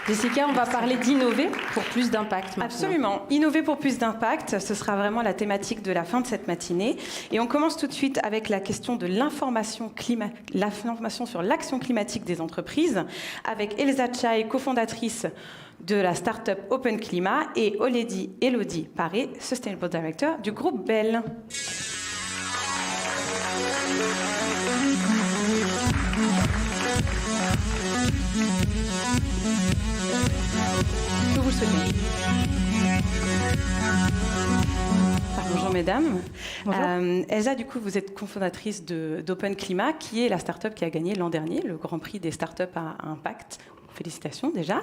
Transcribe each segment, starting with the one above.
Jessica, on va parler d'innover pour plus d'impact maintenant. Absolument. Innover pour plus d'impact, ce sera vraiment la thématique de la fin de cette matinée. Et on commence tout de suite avec la question de l'information sur l'action climatique des entreprises, avec Elsa Chai, cofondatrice de la start-up Open Climat, et Elodie Paré, Sustainable Director du groupe Bell. Que vous souhaitez. Bonjour mesdames. Bonjour. Elsa, du coup, vous êtes cofondatrice d'Open Climat, qui est la start-up qui a gagné l'an dernier le Grand Prix des startups à impact. Félicitations déjà.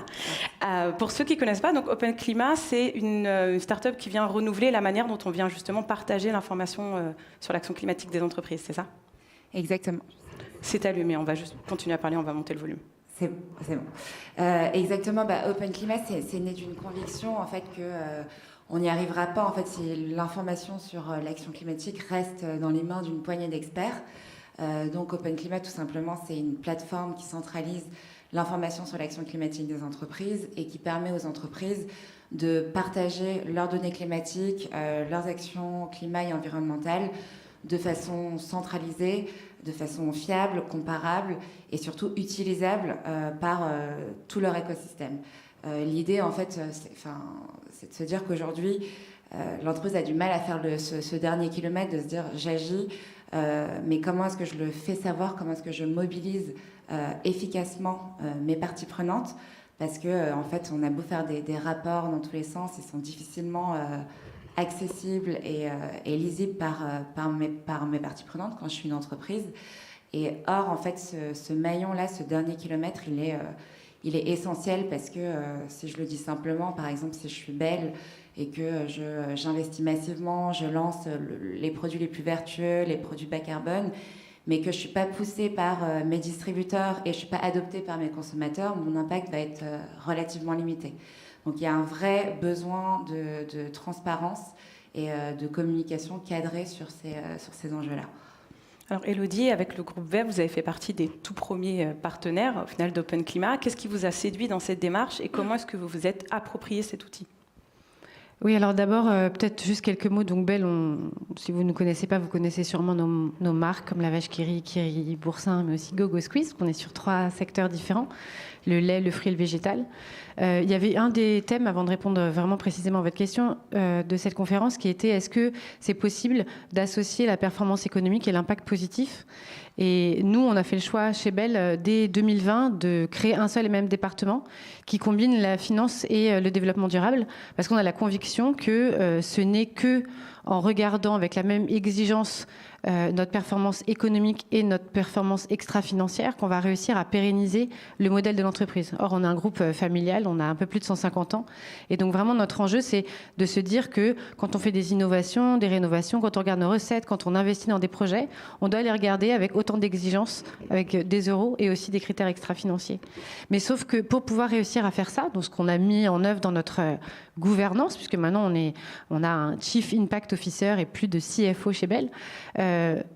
Pour ceux qui ne connaissent pas, donc Open Climat, c'est une start-up qui vient renouveler la manière dont on vient justement partager l'information sur l'action climatique des entreprises, c'est ça? Exactement. C'est allumé, on va juste continuer à parler, on va monter le volume. C'est bon. Exactement. Open Climat, c'est né d'une conviction en fait que on n'y arrivera pas en fait si l'information sur l'action climatique reste dans les mains d'une poignée d'experts. Donc Open Climat, tout simplement, c'est une plateforme qui centralise l'information sur l'action climatique des entreprises et qui permet aux entreprises de partager leurs données climatiques, leurs actions climat et environnementales de façon centralisée, de façon fiable, comparable et surtout utilisable par tout leur écosystème. L'idée, en fait, c'est de se dire qu'aujourd'hui, l'entreprise a du mal à faire ce dernier kilomètre, de se dire j'agis, mais comment est-ce que je le fais savoir, comment est-ce que je mobilise efficacement mes parties prenantes, parce que en fait, on a beau faire des rapports dans tous les sens, ils sont difficilement accessible et lisible par mes parties prenantes quand je suis une entreprise. Et or, en fait, ce maillon-là, ce dernier kilomètre, il est essentiel parce que, si je le dis simplement, par exemple, si je suis Bell et que j'investis massivement, je lance les produits les plus vertueux, les produits bas carbone, mais que je ne suis pas poussée par mes distributeurs et je ne suis pas adoptée par mes consommateurs, mon impact va être relativement limité. Donc il y a un vrai besoin de transparence et de communication cadrée sur ces enjeux-là. Alors Elodie, avec le groupe Vert, vous avez fait partie des tout premiers partenaires au final d'Open Climat. Qu'est-ce qui vous a séduit dans cette démarche et comment est-ce que vous vous êtes approprié cet outil? Oui, alors d'abord, peut-être juste quelques mots. Donc Bell, si vous ne connaissez pas, vous connaissez sûrement nos marques comme la vache qui rit, Boursin, mais aussi Go Squeeze. On est sur 3 secteurs différents, le lait, le fruit et le végétal. Il y avait un des thèmes, avant de répondre vraiment précisément à votre question, de cette conférence qui était: est-ce que c'est possible d'associer la performance économique et l'impact positif? Et nous, on a fait le choix chez Bell, dès 2020, de créer un seul et même département qui combine la finance et le développement durable, parce qu'on a la conviction que ce n'est que en regardant avec la même exigence notre performance économique et notre performance extra-financière qu'on va réussir à pérenniser le modèle de l'entreprise. Or, on a un groupe familial, on a un peu plus de 150 ans. Et donc, vraiment, notre enjeu, c'est de se dire que quand on fait des innovations, des rénovations, quand on regarde nos recettes, quand on investit dans des projets, on doit les regarder avec autant d'exigences, avec des euros et aussi des critères extra-financiers. Mais sauf que pour pouvoir réussir à faire ça, donc ce qu'on a mis en œuvre dans notre gouvernance, puisque maintenant, on a un Chief Impact Officer et plus de CFO chez Bell,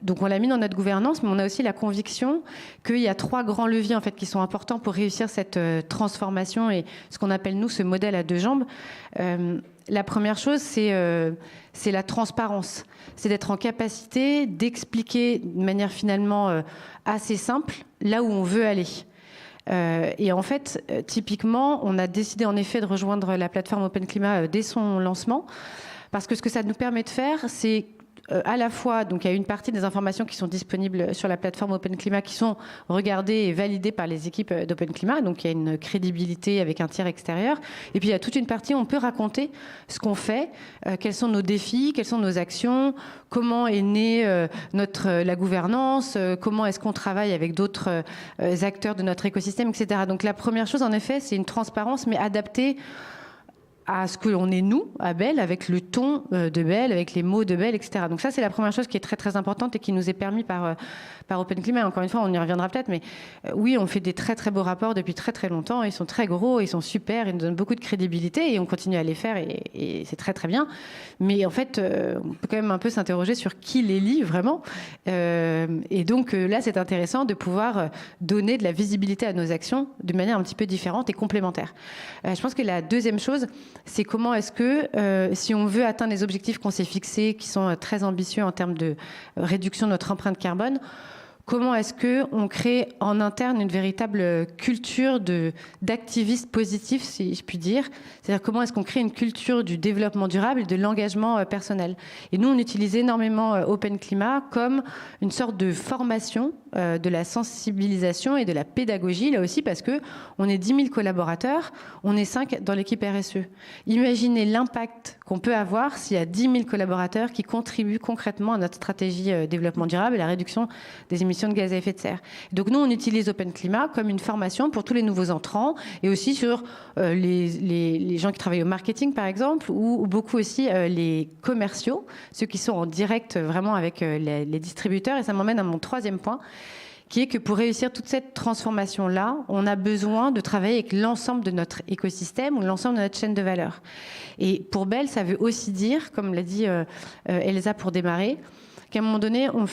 donc on l'a mis dans notre gouvernance, mais on a aussi la conviction qu'il y a 3 grands leviers en fait qui sont importants pour réussir cette transformation et ce qu'on appelle nous ce modèle à 2 jambes. La première chose, c'est la transparence, c'est d'être en capacité d'expliquer de manière finalement assez simple là où on veut aller. Et en fait, typiquement, on a décidé en effet de rejoindre la plateforme Open Climat dès son lancement, parce que ce que ça nous permet de faire, c'est à la fois, donc il y a une partie des informations qui sont disponibles sur la plateforme Open Climat qui sont regardées et validées par les équipes d'Open Climat, donc il y a une crédibilité avec un tiers extérieur. Et puis il y a toute une partie où on peut raconter ce qu'on fait, quels sont nos défis, quelles sont nos actions, comment est née la gouvernance, comment est-ce qu'on travaille avec d'autres acteurs de notre écosystème, etc. Donc la première chose, en effet, c'est une transparence, mais adaptée à ce que l'on est nous, à Bell, avec le ton de Bell, avec les mots de Bell, etc. Donc ça, c'est la première chose qui est très très importante et qui nous est permis par Open Climat. Encore une fois, on y reviendra peut-être, mais oui, on fait des très très beaux rapports depuis très très longtemps. Ils sont très gros, ils sont super, ils nous donnent beaucoup de crédibilité et on continue à les faire et c'est très très bien. Mais en fait, on peut quand même un peu s'interroger sur qui les lit vraiment. Et donc là, c'est intéressant de pouvoir donner de la visibilité à nos actions de manière un petit peu différente et complémentaire. Je pense que la deuxième chose, c'est comment est-ce que, si on veut atteindre les objectifs qu'on s'est fixés, qui sont très ambitieux en termes de réduction de notre empreinte carbone, comment est-ce qu'on crée en interne une véritable culture d'activistes positifs, si je puis dire. C'est-à-dire comment est-ce qu'on crée une culture du développement durable et de l'engagement personnel. Et nous, on utilise énormément Open Climat comme une sorte de formation, de la sensibilisation et de la pédagogie, là aussi, parce qu'on est 10 000 collaborateurs, on est 5 dans l'équipe RSE. Imaginez l'impact qu'on peut avoir s'il y a 10 000 collaborateurs qui contribuent concrètement à notre stratégie développement durable et la réduction des émissions de gaz à effet de serre. Donc nous, on utilise Open Climat comme une formation pour tous les nouveaux entrants et aussi sur les gens qui travaillent au marketing, par exemple, ou beaucoup aussi les commerciaux, ceux qui sont en direct vraiment avec les distributeurs. Et ça m'emmène à mon troisième point, qui est que pour réussir toute cette transformation-là, on a besoin de travailler avec l'ensemble de notre écosystème ou l'ensemble de notre chaîne de valeur. Et pour Bell, ça veut aussi dire, comme l'a dit Elsa pour démarrer, qu'à un moment donné, on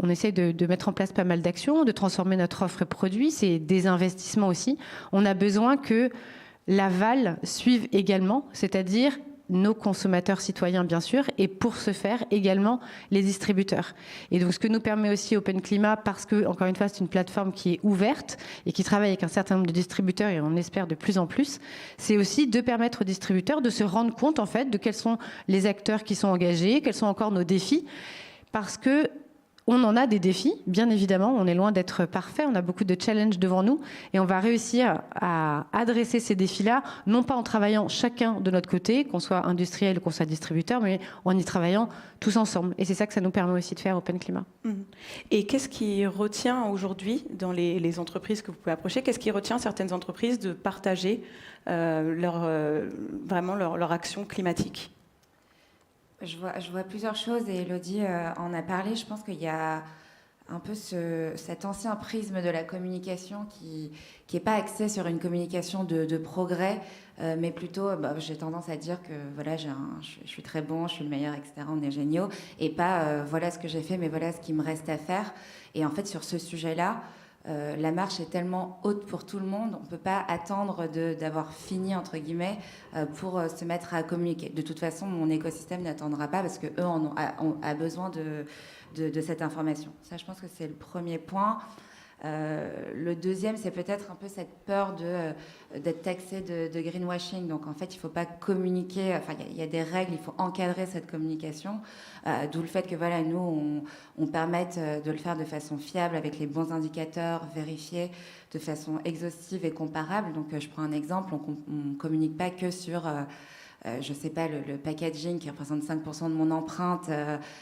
essaie de mettre en place pas mal d'actions, de transformer notre offre et produit. C'est des investissements aussi. On a besoin que l'aval suive également, c'est-à-dire nos consommateurs citoyens, bien sûr, et pour ce faire, également les distributeurs. Et donc, ce que nous permet aussi Open Climat, parce que, encore une fois, c'est une plateforme qui est ouverte et qui travaille avec un certain nombre de distributeurs, et on espère de plus en plus, c'est aussi de permettre aux distributeurs de se rendre compte, en fait, de quels sont les acteurs qui sont engagés, quels sont encore nos défis, parce que on en a des défis, bien évidemment, on est loin d'être parfait, on a beaucoup de challenges devant nous et on va réussir à adresser ces défis-là, non pas en travaillant chacun de notre côté, qu'on soit industriel ou qu'on soit distributeur, mais en y travaillant tous ensemble. Et c'est ça que ça nous permet aussi de faire Open Climat. Et qu'est-ce qui retient aujourd'hui, dans les entreprises que vous pouvez approcher, qu'est-ce qui retient certaines entreprises de partager vraiment leur action climatique ? Je vois plusieurs choses et Elodie en a parlé. Je pense qu'il y a un peu cet ancien prisme de la communication qui n'est pas axé sur une communication de progrès, mais plutôt, j'ai tendance à dire que voilà, je suis très bon, je suis le meilleur, etc. On est géniaux. Et pas voilà ce que j'ai fait, mais voilà ce qu'il me reste à faire. Et en fait, sur ce sujet-là, la marche est tellement haute pour tout le monde, on ne peut pas attendre d'avoir fini, entre guillemets, pour se mettre à communiquer. De toute façon, mon écosystème n'attendra pas parce qu'eux ont besoin de cette information. Ça, je pense que c'est le premier point. Le deuxième, c'est peut-être un peu cette peur d'être taxé de greenwashing. Donc, en fait, il ne faut pas communiquer. Enfin, il y a des règles, il faut encadrer cette communication. D'où le fait que, voilà, nous, on permette de le faire de façon fiable, avec les bons indicateurs, vérifiés, de façon exhaustive et comparable. Donc, je prends un exemple. On ne communique pas que sur... je ne sais pas, le packaging qui représente 5% de mon empreinte,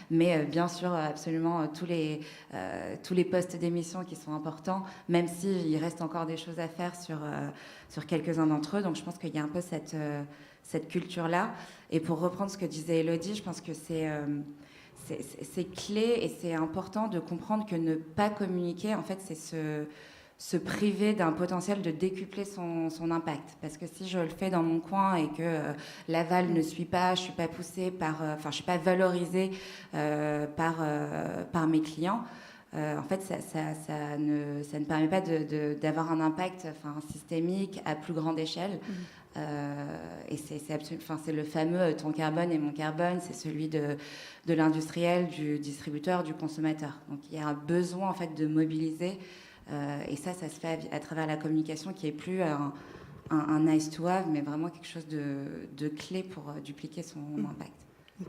mais bien sûr, absolument tous les postes d'émission qui sont importants, même s'il reste encore des choses à faire sur quelques-uns d'entre eux. Donc, je pense qu'il y a un peu cette culture-là. Et pour reprendre ce que disait Elodie, je pense que c'est clé et c'est important de comprendre que ne pas communiquer, en fait, c'est se priver d'un potentiel de décupler son impact. Parce que si je le fais dans mon coin et que l'aval ne suit pas, je ne suis pas poussée je ne suis pas valorisée par mes clients, en fait, ça ne permet pas d'avoir un impact systémique à plus grande échelle. Et c'est le fameux ton carbone et mon carbone, c'est celui de l'industriel, du distributeur, du consommateur. Donc il y a un besoin en fait de mobiliser. Et ça se fait à travers la communication qui n'est plus un nice to have, mais vraiment quelque chose de clé pour dupliquer son impact.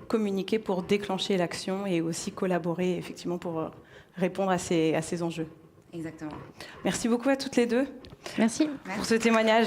Communiquer pour déclencher l'action et aussi collaborer effectivement pour répondre à ces enjeux. Exactement. Merci beaucoup à toutes les deux. Merci. Pour ce témoignage.